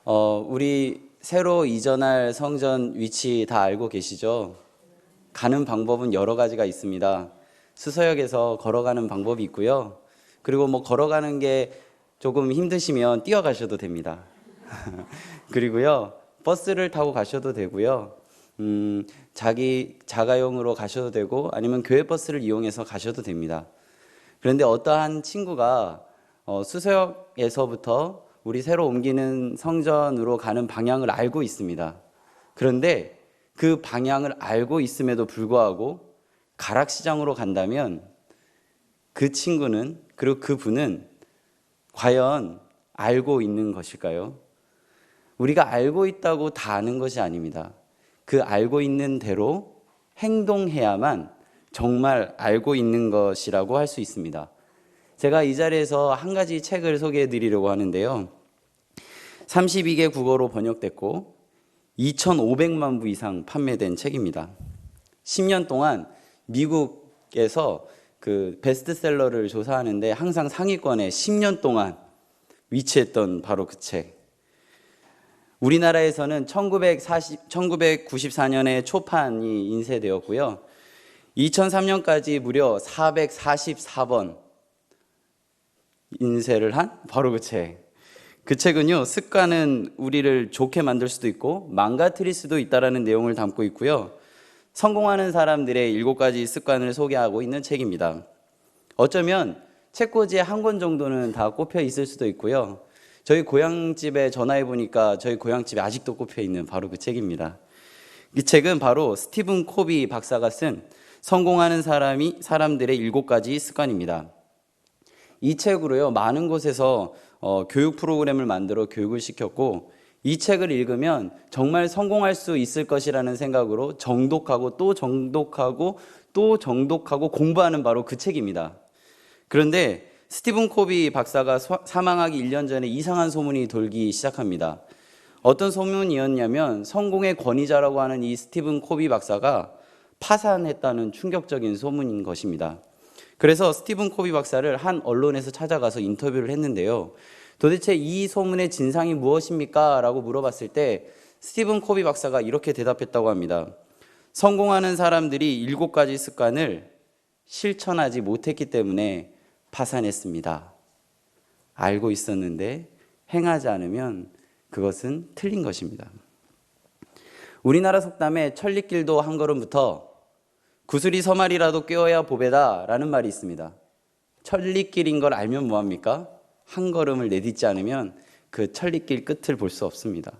우리 새로 이전할 성전 위치 다 알고 계시죠? 가는 방법은 여러 가지가 있습니다. 수서역에서 걸어가는 방법이 있고요. 그리고 걸어가는 게 조금 힘드시면 뛰어가셔도 됩니다. 그리고요, 버스를 타고 가셔도 되고요. 자기 자가용으로 가셔도 되고 아니면 교회 버스를 이용해서 가셔도 됩니다. 그런데 어떠한 친구가 수서역에서부터 우리 새로 옮기는 성전으로 가는 방향을 알고 있습니다. 그런데 그 방향을 알고 있음에도 불구하고 가락시장으로 간다면 그 친구는, 그리고 그분은 과연 알고 있는 것일까요? 우리가 알고 있다고 다 아는 것이 아닙니다. 그 알고 있는 대로 행동해야만 정말 알고 있는 것이라고 할 수 있습니다. 제가 이 자리에서 한 가지 책을 소개해 드리려고 하는데요. 32개 국어로 번역됐고 2,500만 부 이상 판매된 책입니다. 10년 동안 미국에서 그 베스트셀러를 조사하는데 항상 상위권에 10년 동안 위치했던 바로 그 책. 우리나라에서는 1994년에 초판이 인쇄되었고요. 2003년까지 무려 444번 인쇄를 한 바로 그 책. 그 책은요, 습관은 우리를 좋게 만들 수도 있고 망가뜨릴 수도 있다라는 내용을 담고 있고요. 성공하는 사람들의 7가지 습관을 소개하고 있는 책입니다. 어쩌면 책꽂이에 한 권 정도는 다 꼽혀 있을 수도 있고요. 저희 고향집에 전화해 보니까 저희 고향집에 아직도 꼽혀 있는 바로 그 책입니다. 이 책은 바로 스티븐 코비 박사가 쓴 성공하는 사람들의 7가지 습관입니다. 이 책으로요, 많은 곳에서 교육 프로그램을 만들어 교육을 시켰고, 이 책을 읽으면 정말 성공할 수 있을 것이라는 생각으로 정독하고 또 정독하고 또 정독하고 공부하는 바로 그 책입니다. 그런데 스티븐 코비 박사가 사망하기 1년 전에 이상한 소문이 돌기 시작합니다. 어떤 소문이었냐면 성공의 권위자라고 하는 이 스티븐 코비 박사가 파산했다는 충격적인 소문인 것입니다. 그래서 스티븐 코비 박사를 한 언론에서 찾아가서 인터뷰를 했는데요. 도대체 이 소문의 진상이 무엇입니까? 라고 물어봤을 때 스티븐 코비 박사가 이렇게 대답했다고 합니다. 성공하는 사람들이 7가지 습관을 실천하지 못했기 때문에 파산했습니다. 알고 있었는데 행하지 않으면 그것은 틀린 것입니다. 우리나라 속담에 천리길도 한 걸음부터 구슬이 서말이라도 꿰어야 보배다 라는 말이 있습니다. 천리길인 걸 알면 뭐합니까? 한 걸음을 내딛지 않으면 그 천리길 끝을 볼 수 없습니다.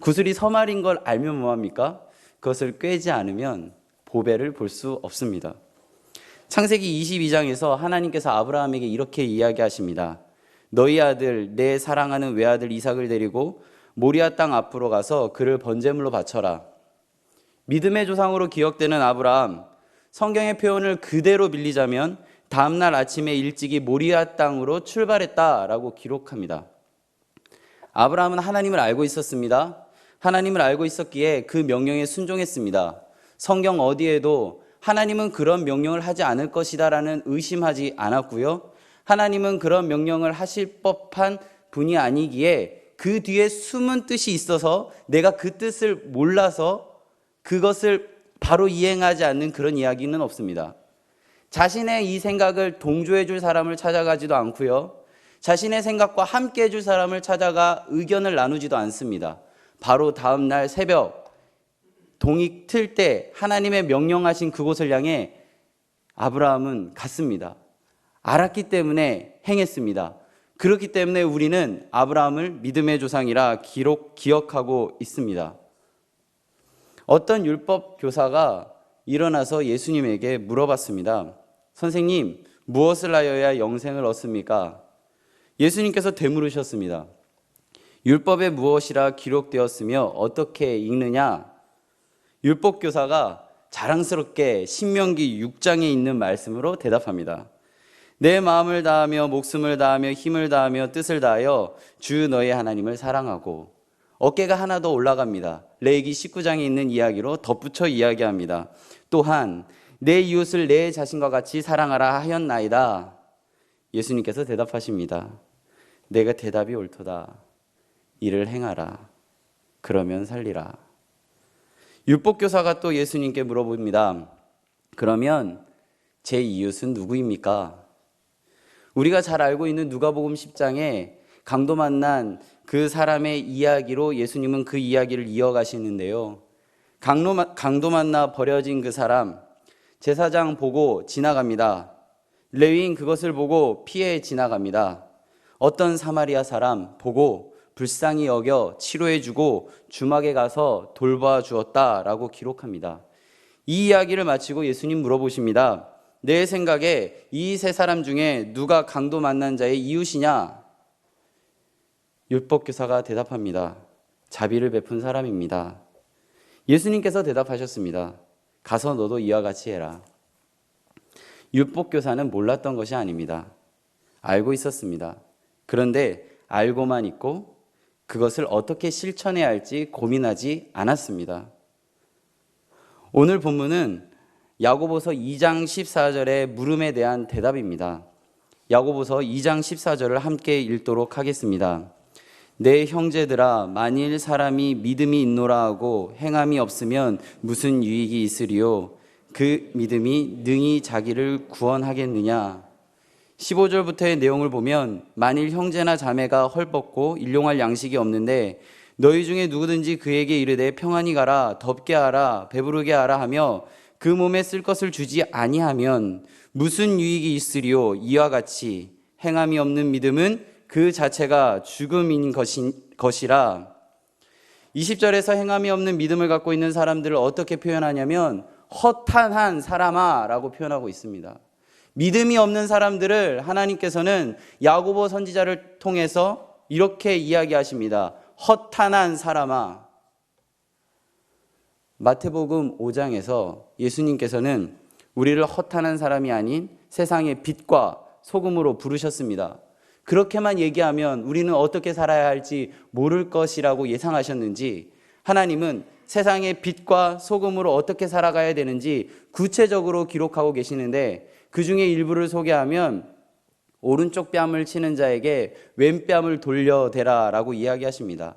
구슬이 서말인 걸 알면 뭐합니까? 그것을 꿰지 않으면 보배를 볼 수 없습니다. 창세기 22장에서 하나님께서 아브라함에게 이렇게 이야기하십니다. 너희 아들, 내 사랑하는 외아들 이삭을 데리고 모리아 땅 앞으로 가서 그를 번제물로 바쳐라. 믿음의 조상으로 기억되는 아브라함, 성경의 표현을 그대로 빌리자면 다음날 아침에 일찍이 모리아 땅으로 출발했다라고 기록합니다. 아브라함은 하나님을 알고 있었습니다. 하나님을 알고 있었기에 그 명령에 순종했습니다. 성경 어디에도 하나님은 그런 명령을 하지 않을 것이다 라는 의심하지 않았고요. 하나님은 그런 명령을 하실 법한 분이 아니기에 그 뒤에 숨은 뜻이 있어서 내가 그 뜻을 몰라서 그것을 바로 이행하지 않는 그런 이야기는 없습니다. 자신의 이 생각을 동조해 줄 사람을 찾아가지도 않고요. 자신의 생각과 함께 해줄 사람을 찾아가 의견을 나누지도 않습니다. 바로 다음 날 새벽 동이 틀 때 하나님의 명령하신 그곳을 향해 아브라함은 갔습니다. 알았기 때문에 행했습니다. 그렇기 때문에 우리는 아브라함을 믿음의 조상이라 기억하고 있습니다. 어떤 율법 교사가 일어나서 예수님에게 물어봤습니다. 선생님, 무엇을 하여야 영생을 얻습니까? 예수님께서 되물으셨습니다. 율법에 무엇이라 기록되었으며 어떻게 읽느냐? 율법 교사가 자랑스럽게 신명기 6장에 있는 말씀으로 대답합니다. 내 마음을 다하며 목숨을 다하며 힘을 다하며 뜻을 다하여 주 너의 하나님을 사랑하고, 어깨가 하나 더 올라갑니다. 레위기 19장에 있는 이야기로 덧붙여 이야기합니다. 또한 내 이웃을 내 자신과 같이 사랑하라 하였나이다. 예수님께서 대답하십니다. 내가 대답이 옳도다. 이를 행하라. 그러면 살리라. 율법교사가 또 예수님께 물어봅니다. 그러면 제 이웃은 누구입니까? 우리가 잘 알고 있는 누가복음 10장에 강도 만난 그 사람의 이야기로 예수님은 그 이야기를 이어가시는데요. 강도 만나 버려진 그 사람, 제사장 보고 지나갑니다. 레위인 그것을 보고 피해 지나갑니다. 어떤 사마리아 사람 보고 불쌍히 여겨 치료해주고 주막에 가서 돌봐주었다라고 기록합니다. 이 이야기를 마치고 예수님 물어보십니다. 내 생각에 이 세 사람 중에 누가 강도 만난 자의 이웃이냐? 율법교사가 대답합니다. 자비를 베푼 사람입니다. 예수님께서 대답하셨습니다. 가서 너도 이와 같이 해라. 율법교사는 몰랐던 것이 아닙니다. 알고 있었습니다. 그런데 알고만 있고 그것을 어떻게 실천해야 할지 고민하지 않았습니다. 오늘 본문은 야고보서 2장 14절의 물음에 대한 대답입니다. 야고보서 2장 14절을 함께 읽도록 하겠습니다. 내 형제들아, 만일 사람이 믿음이 있노라 하고 행함이 없으면 무슨 유익이 있으리요? 그 믿음이 능히 자기를 구원하겠느냐? 15절부터의 내용을 보면 만일 형제나 자매가 헐벗고 일용할 양식이 없는데 너희 중에 누구든지 그에게 이르되 평안히 가라, 덥게 하라, 배부르게 하라 하며 그 몸에 쓸 것을 주지 아니하면 무슨 유익이 있으리요? 이와 같이 행함이 없는 믿음은 그 자체가 죽음인 것이라. 20절에서 행함이 없는 믿음을 갖고 있는 사람들을 어떻게 표현하냐면 허탄한 사람아 라고 표현하고 있습니다. 믿음이 없는 사람들을 하나님께서는 야고보 선지자를 통해서 이렇게 이야기하십니다. 허탄한 사람아. 마태복음 5장에서 예수님께서는 우리를 허탄한 사람이 아닌 세상의 빛과 소금으로 부르셨습니다. 그렇게만 얘기하면 우리는 어떻게 살아야 할지 모를 것이라고 예상하셨는지 하나님은 세상의 빛과 소금으로 어떻게 살아가야 되는지 구체적으로 기록하고 계시는데 그 중에 일부를 소개하면 오른쪽 뺨을 치는 자에게 왼뺨을 돌려대라 라고 이야기하십니다.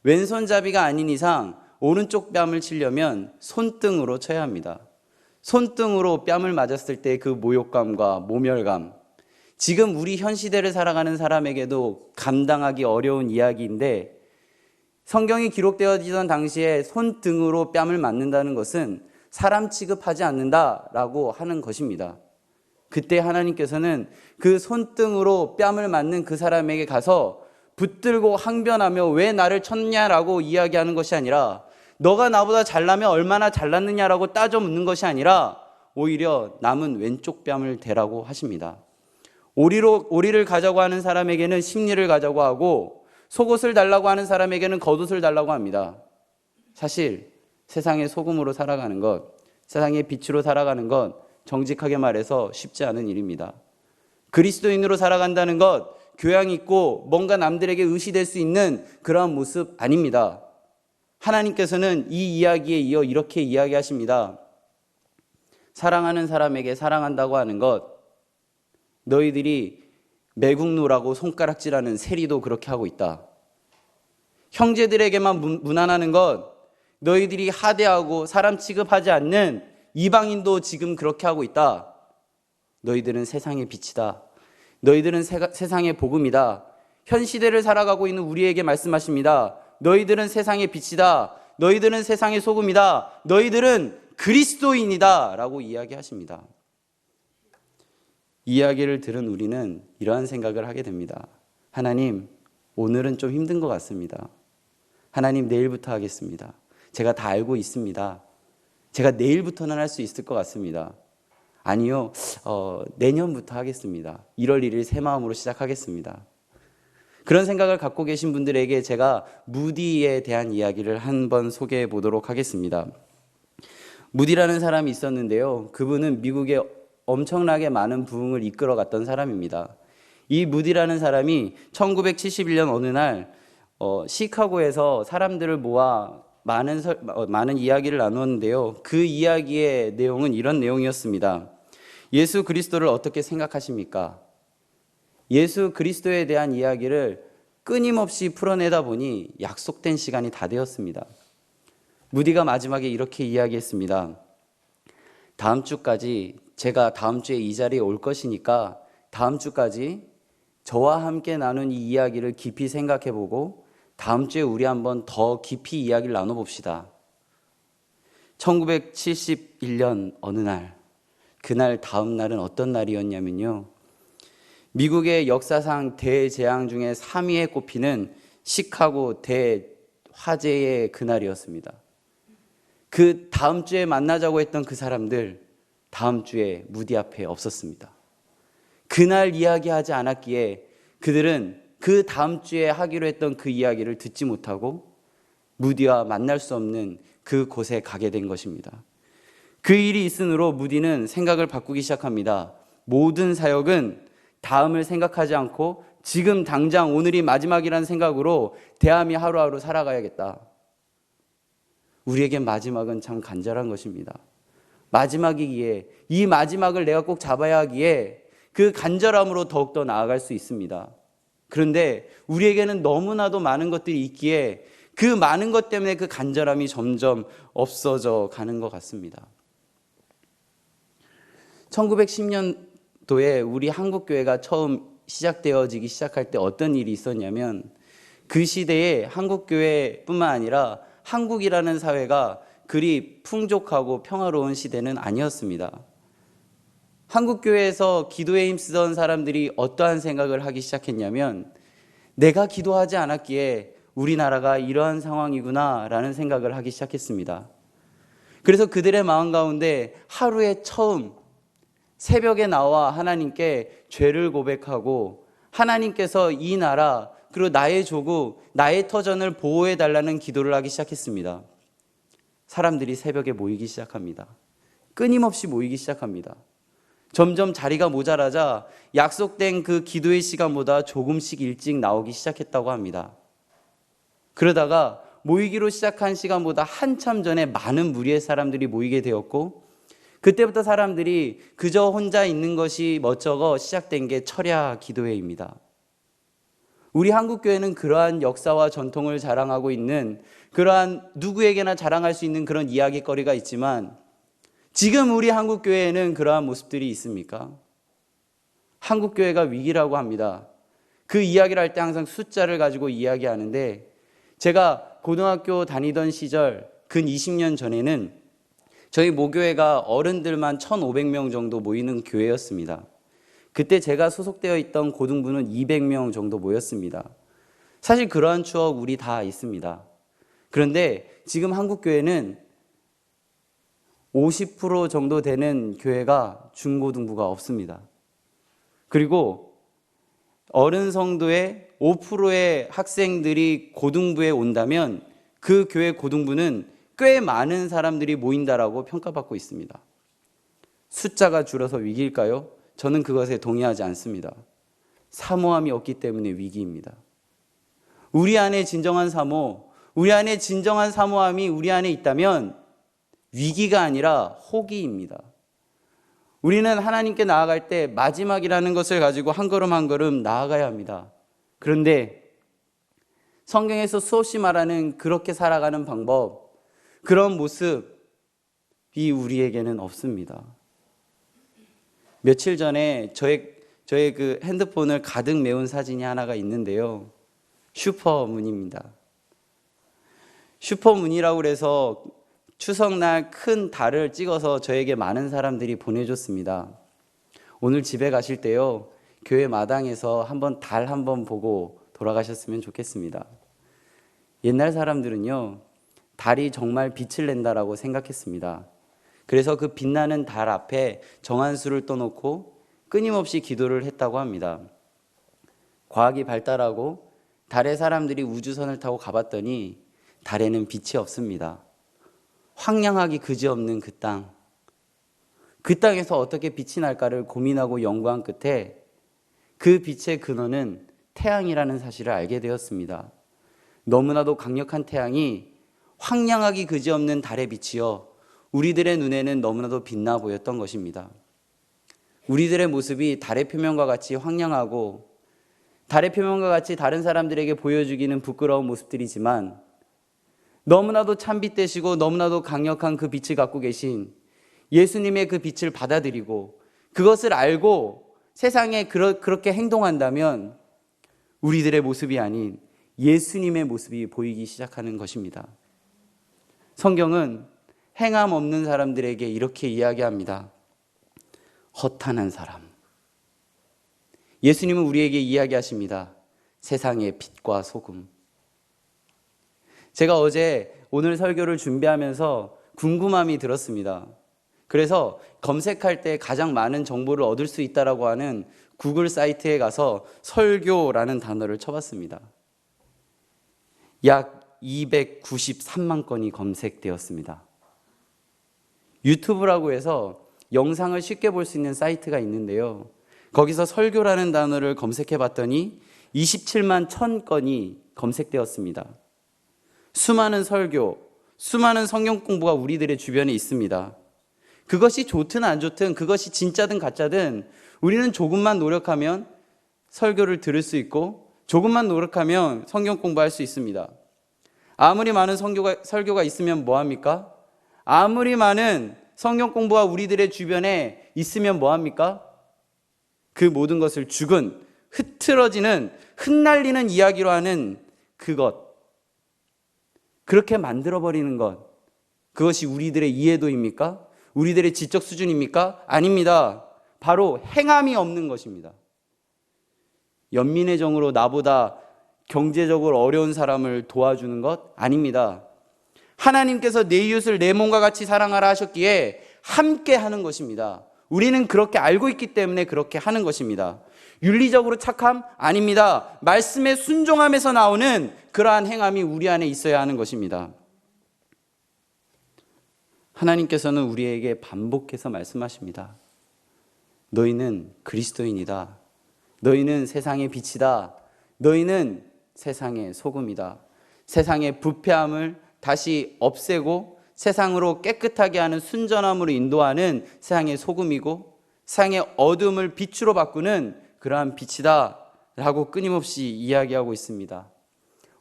왼손잡이가 아닌 이상 오른쪽 뺨을 치려면 손등으로 쳐야 합니다. 손등으로 뺨을 맞았을 때 그 모욕감과 모멸감, 지금 우리 현 시대를 살아가는 사람에게도 감당하기 어려운 이야기인데 성경이 기록되어지던 당시에 손등으로 뺨을 맞는다는 것은 사람 취급하지 않는다라고 하는 것입니다. 그때 하나님께서는 그 손등으로 뺨을 맞는 그 사람에게 가서 붙들고 항변하며 왜 나를 쳤냐라고 이야기하는 것이 아니라 너가 나보다 잘나면 얼마나 잘났느냐라고 따져 묻는 것이 아니라 오히려 남은 왼쪽 뺨을 대라고 하십니다. 오리를 가자고 하는 사람에게는 심리를 가자고 하고 속옷을 달라고 하는 사람에게는 겉옷을 달라고 합니다. 사실 세상의 소금으로 살아가는 것, 세상의 빛으로 살아가는 것 정직하게 말해서 쉽지 않은 일입니다. 그리스도인으로 살아간다는 것, 교양 있고 뭔가 남들에게 의시될 수 있는 그러한 모습 아닙니다. 하나님께서는 이 이야기에 이어 이렇게 이야기하십니다. 사랑하는 사람에게 사랑한다고 하는 것, 너희들이 매국노라고 손가락질하는 세리도 그렇게 하고 있다. 형제들에게만 무난하는 것, 너희들이 하대하고 사람 취급하지 않는 이방인도 지금 그렇게 하고 있다. 너희들은 세상의 빛이다. 너희들은 세상의 복음이다. 현 시대를 살아가고 있는 우리에게 말씀하십니다. 너희들은 세상의 빛이다. 너희들은 세상의 소금이다. 너희들은 그리스도인이다 라고 이야기하십니다. 이야기를 들은 우리는 이러한 생각을 하게 됩니다. 하나님, 오늘은 좀 힘든 것 같습니다. 하나님, 내일부터 하겠습니다. 제가 다 알고 있습니다. 제가 내일부터는 할 수 있을 것 같습니다. 아니요, 내년부터 하겠습니다. 1월 1일 새 마음으로 시작하겠습니다. 그런 생각을 갖고 계신 분들에게 제가 무디에 대한 이야기를 한번 소개해 보도록 하겠습니다. 무디라는 사람이 있었는데요. 그분은 미국에 엄청나게 많은 부흥을 이끌어 갔던 사람입니다. 이 무디라는 사람이 1971년 어느 날 시카고에서 사람들을 모아 많은 이야기를 나누었는데요. 그 이야기의 내용은 이런 내용이었습니다. 예수 그리스도를 어떻게 생각하십니까? 예수 그리스도에 대한 이야기를 끊임없이 풀어내다 보니 약속된 시간이 다 되었습니다. 무디가 마지막에 이렇게 이야기했습니다. 다음 주까지, 제가 다음 주에 이 자리에 올 것이니까 다음 주까지 저와 함께 나눈 이 이야기를 깊이 생각해보고 다음 주에 우리 한번 더 깊이 이야기를 나눠봅시다. 1971년 어느 날, 그날 다음 날은 어떤 날이었냐면요, 미국의 역사상 대재앙 중에 3위에 꼽히는 시카고 대화재의 그날이었습니다. 그 다음 주에 만나자고 했던 그 사람들, 다음 주에 무디 앞에 없었습니다. 그날 이야기하지 않았기에 그들은 그 다음 주에 하기로 했던 그 이야기를 듣지 못하고 무디와 만날 수 없는 그 곳에 가게 된 것입니다. 그 일이 있으므로 무디는 생각을 바꾸기 시작합니다. 모든 사역은 다음을 생각하지 않고 지금 당장 오늘이 마지막이라는 생각으로 대함이 하루하루 살아가야겠다. 우리에겐 마지막은 참 간절한 것입니다. 마지막이기에, 이 마지막을 내가 꼭 잡아야 하기에 그 간절함으로 더욱더 나아갈 수 있습니다. 그런데 우리에게는 너무나도 많은 것들이 있기에 그 많은 것 때문에 그 간절함이 점점 없어져 가는 것 같습니다. 1910년도에 우리 한국교회가 처음 시작되어지기 시작할 때 어떤 일이 있었냐면, 그 시대에 한국교회뿐만 아니라 한국이라는 사회가 그리 풍족하고 평화로운 시대는 아니었습니다. 한국교회에서 기도에 힘쓰던 사람들이 어떠한 생각을 하기 시작했냐면, 내가 기도하지 않았기에 우리나라가 이러한 상황이구나 라는 생각을 하기 시작했습니다. 그래서 그들의 마음 가운데 하루에 처음 새벽에 나와 하나님께 죄를 고백하고 하나님께서 이 나라 그리고 나의 조국, 나의 터전을 보호해달라는 기도를 하기 시작했습니다. 사람들이 새벽에 모이기 시작합니다. 끊임없이 모이기 시작합니다. 점점 자리가 모자라자 약속된 그 기도의 시간보다 조금씩 일찍 나오기 시작했다고 합니다. 그러다가 모이기로 시작한 시간보다 한참 전에 많은 무리의 사람들이 모이게 되었고, 그때부터 사람들이 그저 혼자 있는 것이 멋쩍어 시작된 게 철야 기도회입니다. 우리 한국교회는 그러한 역사와 전통을 자랑하고 있는, 그러한 누구에게나 자랑할 수 있는 그런 이야기거리가 있지만, 지금 우리 한국교회에는 그러한 모습들이 있습니까? 한국교회가 위기라고 합니다. 그 이야기를 할 때 항상 숫자를 가지고 이야기하는데, 제가 고등학교 다니던 시절 근 20년 전에는 저희 모교회가 어른들만 1,500명 정도 모이는 교회였습니다. 그때 제가 소속되어 있던 고등부는 200명 정도 모였습니다. 사실 그러한 추억 우리 다 있습니다. 그런데 지금 한국교회는 50% 정도 되는 교회가 중고등부가 없습니다. 그리고 어른 성도의 5%의 학생들이 고등부에 온다면 그 교회 고등부는 꽤 많은 사람들이 모인다라고 평가받고 있습니다. 숫자가 줄어서 위기일까요? 저는 그것에 동의하지 않습니다. 사모함이 없기 때문에 위기입니다. 우리 안에 진정한 사모, 우리 안에 진정한 사모함이 우리 안에 있다면 위기가 아니라 호기입니다. 우리는 하나님께 나아갈 때 마지막이라는 것을 가지고 한 걸음 한 걸음 나아가야 합니다. 그런데 성경에서 수없이 말하는 그렇게 살아가는 방법, 그런 모습이 우리에게는 없습니다. 며칠 전에 저의 그 핸드폰을 가득 메운 사진이 하나가 있는데요. 슈퍼문입니다. 슈퍼문이라고 그래서 추석날 큰 달을 찍어서 저에게 많은 사람들이 보내줬습니다. 오늘 집에 가실 때요, 교회 마당에서 한번 달 한번 보고 돌아가셨으면 좋겠습니다. 옛날 사람들은요, 달이 정말 빛을 낸다라고 생각했습니다. 그래서 그 빛나는 달 앞에 정한수를 떠놓고 끊임없이 기도를 했다고 합니다. 과학이 발달하고 달에 사람들이 우주선을 타고 가봤더니 달에는 빛이 없습니다. 황량하기 그지없는 그 땅, 그 땅에서 어떻게 빛이 날까를 고민하고 연구한 끝에 그 빛의 근원은 태양이라는 사실을 알게 되었습니다. 너무나도 강력한 태양이 황량하기 그지없는 달의 빛이여 우리들의 눈에는 너무나도 빛나 보였던 것입니다. 우리들의 모습이 달의 표면과 같이 황량하고 달의 표면과 같이 다른 사람들에게 보여주기는 부끄러운 모습들이지만 너무나도 찬빛 되시고 너무나도 강력한 그 빛을 갖고 계신 예수님의 그 빛을 받아들이고 그것을 알고 세상에 그렇게 행동한다면 우리들의 모습이 아닌 예수님의 모습이 보이기 시작하는 것입니다. 성경은 행함 없는 사람들에게 이렇게 이야기합니다. 허탄한 사람. 예수님은 우리에게 이야기하십니다. 세상의 빛과 소금. 제가 어제 오늘 설교를 준비하면서 궁금함이 들었습니다. 그래서 검색할 때 가장 많은 정보를 얻을 수 있다라고 하는 구글 사이트에 가서 설교라는 단어를 쳐봤습니다. 약 293만 건이 검색되었습니다. 유튜브라고 해서 영상을 쉽게 볼 수 있는 사이트가 있는데요. 거기서 설교라는 단어를 검색해 봤더니 27만 1000건이 검색되었습니다. 수많은 설교, 수많은 성경 공부가 우리들의 주변에 있습니다. 그것이 좋든 안 좋든, 그것이 진짜든 가짜든 우리는 조금만 노력하면 설교를 들을 수 있고 조금만 노력하면 성경 공부할 수 있습니다. 아무리 많은 설교가 있으면 뭐합니까? 아무리 많은 성경 공부가 우리들의 주변에 있으면 뭐합니까? 그 모든 것을 죽은, 흐트러지는, 흩날리는 이야기로 하는 그것, 그렇게 만들어버리는 것, 그것이 우리들의 이해도입니까? 우리들의 지적 수준입니까? 아닙니다. 바로 행함이 없는 것입니다. 연민의 정으로 나보다 경제적으로 어려운 사람을 도와주는 것? 아닙니다. 하나님께서 내 이웃을 내 몸과 같이 사랑하라 하셨기에 함께 하는 것입니다. 우리는 그렇게 알고 있기 때문에 그렇게 하는 것입니다. 윤리적으로 착함? 아닙니다. 말씀의 순종함에서 나오는 그러한 행함이 우리 안에 있어야 하는 것입니다. 하나님께서는 우리에게 반복해서 말씀하십니다. 너희는 그리스도인이다. 너희는 세상의 빛이다. 너희는 세상의 소금이다. 세상의 부패함을 다시 없애고 세상으로 깨끗하게 하는 순전함으로 인도하는 세상의 소금이고 세상의 어둠을 빛으로 바꾸는 그러한 빛이다 라고 끊임없이 이야기하고 있습니다.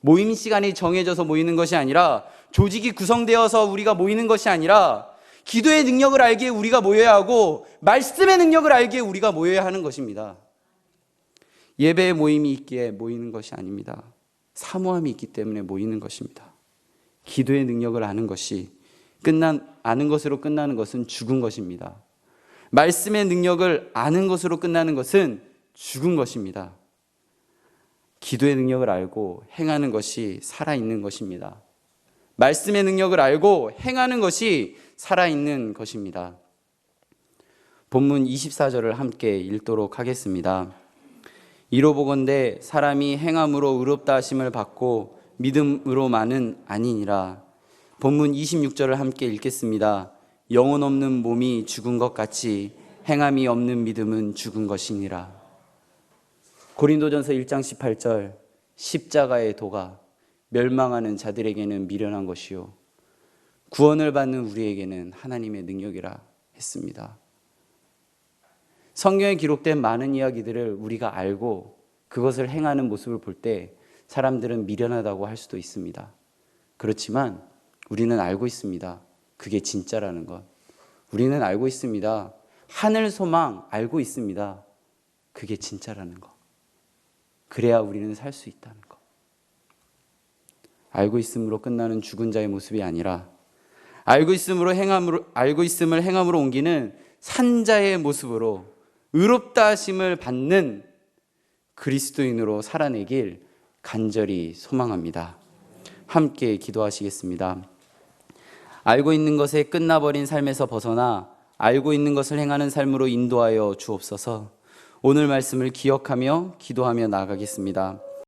모임 시간이 정해져서 모이는 것이 아니라, 조직이 구성되어서 우리가 모이는 것이 아니라, 기도의 능력을 알기에 우리가 모여야 하고 말씀의 능력을 알기에 우리가 모여야 하는 것입니다. 예배의 모임이 있기에 모이는 것이 아닙니다. 사모함이 있기 때문에 모이는 것입니다. 기도의 능력을 아는 것으로 끝나는 것은 죽은 것입니다. 말씀의 능력을 아는 것으로 끝나는 것은 죽은 것입니다. 기도의 능력을 알고 행하는 것이 살아있는 것입니다. 말씀의 능력을 알고 행하는 것이 살아있는 것입니다. 본문 24절을 함께 읽도록 하겠습니다. 이로보건대 사람이 행함으로 의롭다 하심을 받고 믿음으로만은 아니니라. 본문 26절을 함께 읽겠습니다. 영혼 없는 몸이 죽은 것 같이 행함이 없는 믿음은 죽은 것이니라. 고린도전서 1장 18절, 십자가의 도가 멸망하는 자들에게는 미련한 것이요 구원을 받는 우리에게는 하나님의 능력이라 했습니다. 성경에 기록된 많은 이야기들을 우리가 알고 그것을 행하는 모습을 볼 때 사람들은 미련하다고 할 수도 있습니다. 그렇지만 우리는 알고 있습니다. 그게 진짜라는 것. 우리는 알고 있습니다. 하늘 소망 알고 있습니다. 그게 진짜라는 것. 그래야 우리는 살 수 있다는 것. 알고 있음으로 끝나는 죽은 자의 모습이 아니라 알고 있음을 행함으로 옮기는 산 자의 모습으로 의롭다 하심을 받는 그리스도인으로 살아내길 간절히 소망합니다. 함께 기도하시겠습니다. 알고 있는 것에 끝나버린 삶에서 벗어나 알고 있는 것을 행하는 삶으로 인도하여 주옵소서. 오늘 말씀을 기억하며 기도하며 나아가겠습니다.